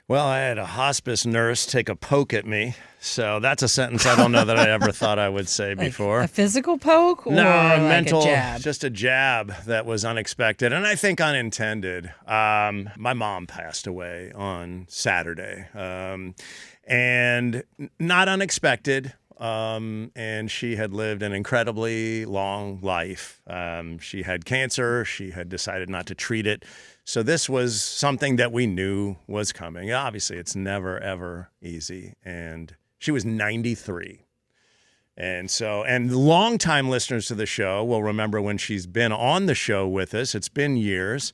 Well, I had a hospice nurse take a poke at me. So that's a sentence I don't know that I ever thought I would say before. A physical poke or no, like mental, a jab? just a jab that was unexpected and I think unintended. My mom passed away on Saturday, and not unexpected. And she had lived an incredibly long life. She had cancer. She had decided not to treat it. So this was something that we knew was coming. Obviously, it's never, ever easy. And she was 93. And longtime listeners to the show will remember when she's been on the show with us. It's been years,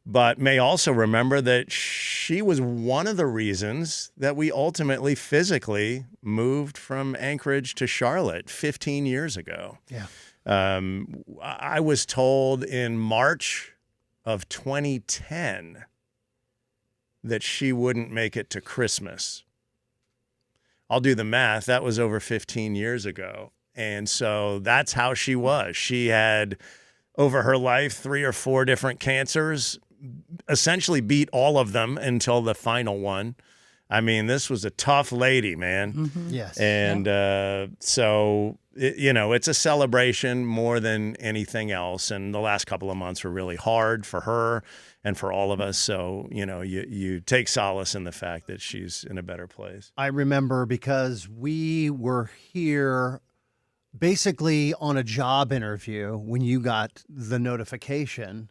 but may also remember that she was one of the reasons that we ultimately physically moved from Anchorage to Charlotte 15 years ago. Yeah. I was told in March of 2010 that she wouldn't make it to Christmas. I'll do the math. That was over 15 years ago. And so that's how she was. She had, over her life, 3 or 4 different cancers, essentially beat all of them until the final one. I mean, this was a tough lady, man. Mm-hmm. Yes. And it's a celebration more than anything else. And the last couple of months were really hard for her and for all of us. So, you take solace in the fact that she's in a better place. I remember because we were here basically on a job interview when you got the notification.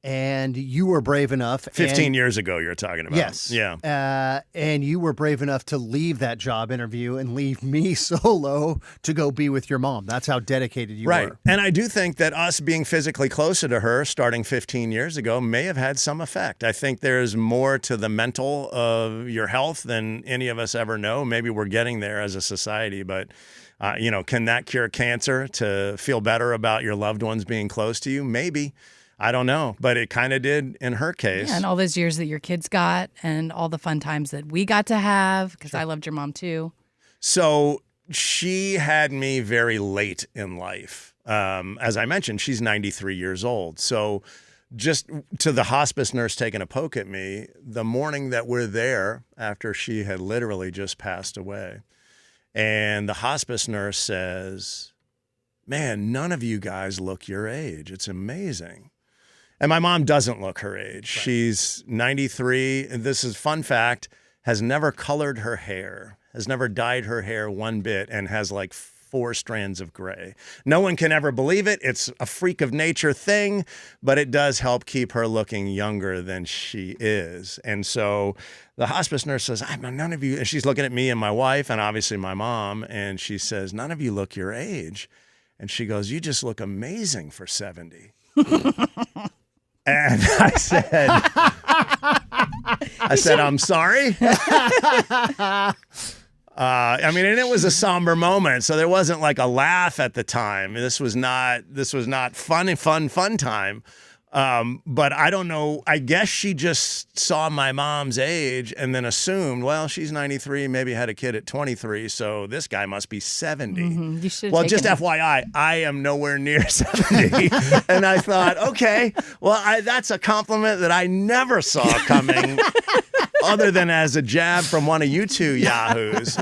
And you were brave enough. 15 years ago, you're talking about. Yes. Yeah. And you were brave enough to leave that job interview and leave me solo to go be with your mom. That's how dedicated you right. were. And I do think that us being physically closer to her starting 15 years ago may have had some effect. I think there's more to the mental of your health than any of us ever know. Maybe we're getting there as a society, but can that cure cancer to feel better about your loved ones being close to you? Maybe. I don't know, but it kind of did in her case. Yeah, and all those years that your kids got and all the fun times that we got to have, because I loved your mom too. So she had me very late in life. As I mentioned, she's 93 years old. So just to the hospice nurse taking a poke at me, the morning that we're there after she had literally just passed away, and the hospice nurse says, "Man, none of you guys look your age. It's amazing." And my mom doesn't look her age. Right. She's 93. And this is fun fact, has never colored her hair, has never dyed her hair one bit, and has like 4 strands of gray. No one can ever believe it. It's a freak of nature thing, but it does help keep her looking younger than she is. And so the hospice nurse says, none of you, and she's looking at me and my wife and obviously my mom, and she says, "None of you look your age." And she goes, "You just look amazing for 70. And I said, "I'm sorry." And it was a somber moment, so there wasn't like a laugh at the time. This was not fun time. But I don't know. I guess she just saw my mom's age and then assumed, well, she's 93, maybe had a kid at 23, so this guy must be 70. Mm-hmm. Well, just FYI, I am nowhere near 70. And I thought, okay, well, that's a compliment that I never saw coming other than as a jab from one of you two yahoos.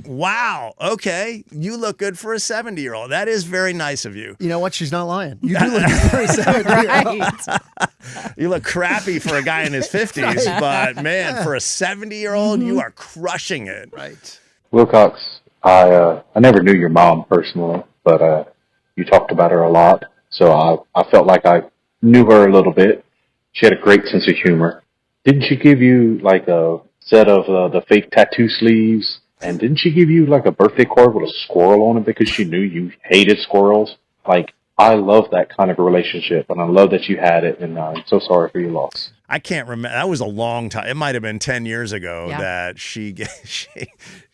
Wow. Okay. You look good for a 70-year-old. That is very nice of you. You know what? She's not lying. You do look good for a 70-year-old. Right. You look crappy for a guy in his 50s, but man, for a 70-year-old, you are crushing it. Right. Wilcox, I never knew your mom personally, but you talked about her a lot, so I felt like I knew her a little bit. She had a great sense of humor. Didn't she give you like a set of the fake tattoo sleeves? And didn't she give you like a birthday card with a squirrel on it because she knew you hated squirrels? Like, I love that kind of a relationship, and I love that you had it, and I'm so sorry for your loss. I can't remember. That was a long time. It might have been 10 years ago that she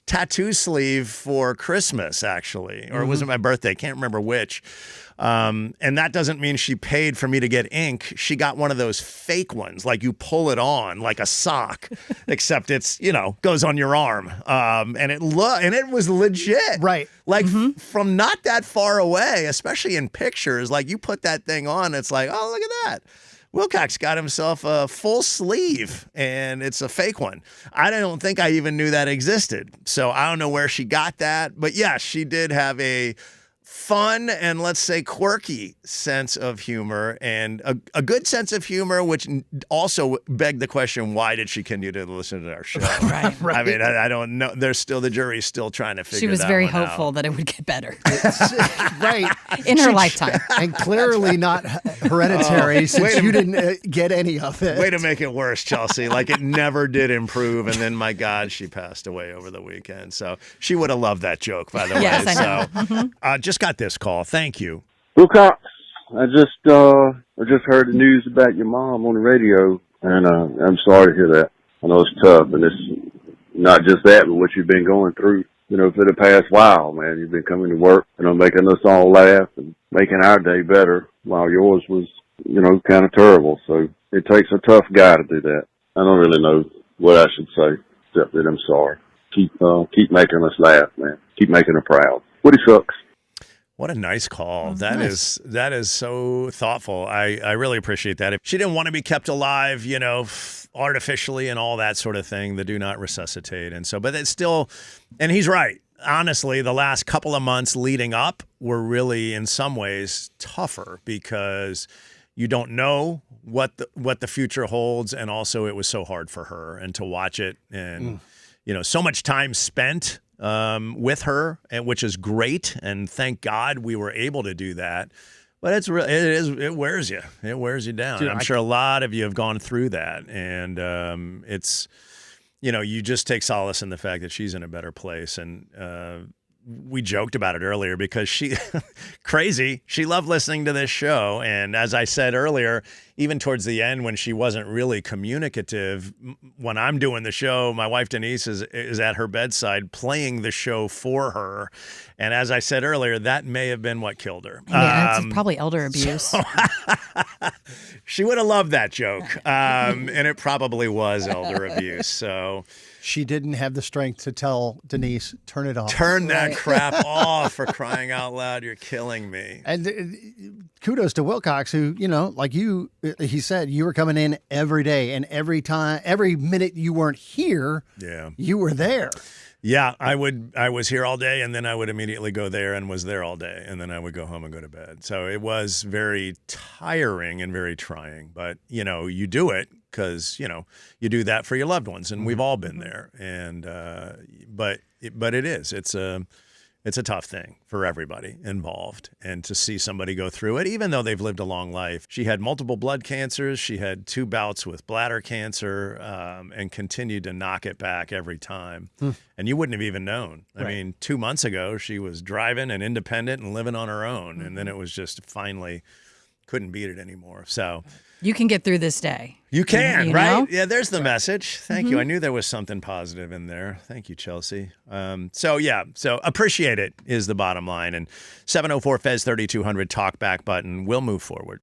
tattoo sleeve for Christmas, actually, or it wasn't my birthday. Can't remember which. And that doesn't mean she paid for me to get ink. She got one of those fake ones, like you pull it on like a sock, except it's, goes on your arm. And it was legit. Right. Like from not that far away, especially in pictures, like you put that thing on, it's like, oh, look at that. Wilcox got himself a full sleeve, and it's a fake one. I don't think I even knew that existed. So I don't know where she got that. But yeah, she did have a fun and, let's say, quirky sense of humor, and a good sense of humor, which also begged the question, why did she continue to listen to our show? Right. I mean, I don't know. The jury's still trying to figure She was that very one hopeful out. that it would get better Right. in her lifetime. And clearly not hereditary since you didn't get any of it. Way to make it worse, Chelsea. Like it never did improve. And then, my God, she passed away over the weekend. So she would have loved that joke, by the way. Yes, I know. So just got this call. Thank you. Wilcox, I just heard the news about your mom on the radio, and I'm sorry to hear that. I know it's tough, and it's not just that, but what you've been going through. You know, for the past while, man, you've been coming to work, making us all laugh and making our day better, while yours was, kind of terrible. So it takes a tough guy to do that. I don't really know what I should say, except that I'm sorry. Keep making us laugh, man. Keep making her proud. Woody sucks. What a nice call. That is so thoughtful. I really appreciate that. If she didn't want to be kept alive, artificially and all that sort of thing, the do not resuscitate. And so, but it's still, and he's right. Honestly, the last couple of months leading up were really, in some ways, tougher because you don't know what the future holds. And also it was so hard for her, and to watch it, and, so much time spent with her, and which is great, and thank God we were able to do that. But it wears you. It wears you down. Dude, I'm sure a lot of you have gone through that, and it's you just take solace in the fact that she's in a better place. And we joked about it earlier because she crazy. She loved listening to this show, and as I said earlier, even towards the end when she wasn't really communicative, when I'm doing the show, my wife Denise is at her bedside playing the show for her. And as I said earlier, that may have been what killed her. Yeah, it's probably elder abuse. She would have loved that joke, and it probably was elder abuse. So She didn't have the strength to tell Denise, turn it off. turn that crap off, for crying out loud. You're killing me. And kudos to Wilcox, who, like you, he said, you were coming in every day, and every minute you weren't here, Yeah. you were there. Yeah, I was here all day, and then I would immediately go there and was there all day, and then I would go home and go to bed. So it was very tiring and very trying, but you do it because you do that for your loved ones, and we've all been there. And but it's a tough thing for everybody involved, and to see somebody go through it, even though they've lived a long life. She had multiple blood cancers. She had 2 bouts with bladder cancer, and continued to knock it back every time. And you wouldn't have even known. I mean, 2 months ago, she was driving and independent and living on her own. And then it was just finally couldn't beat it anymore. So You can get through this day. you can, You right? know? Yeah, there's the message. Thank you. I knew there was something positive in there. Thank you, Chelsea. So appreciate it is the bottom line. And 704 Fez 3200 talk back button. We'll move forward.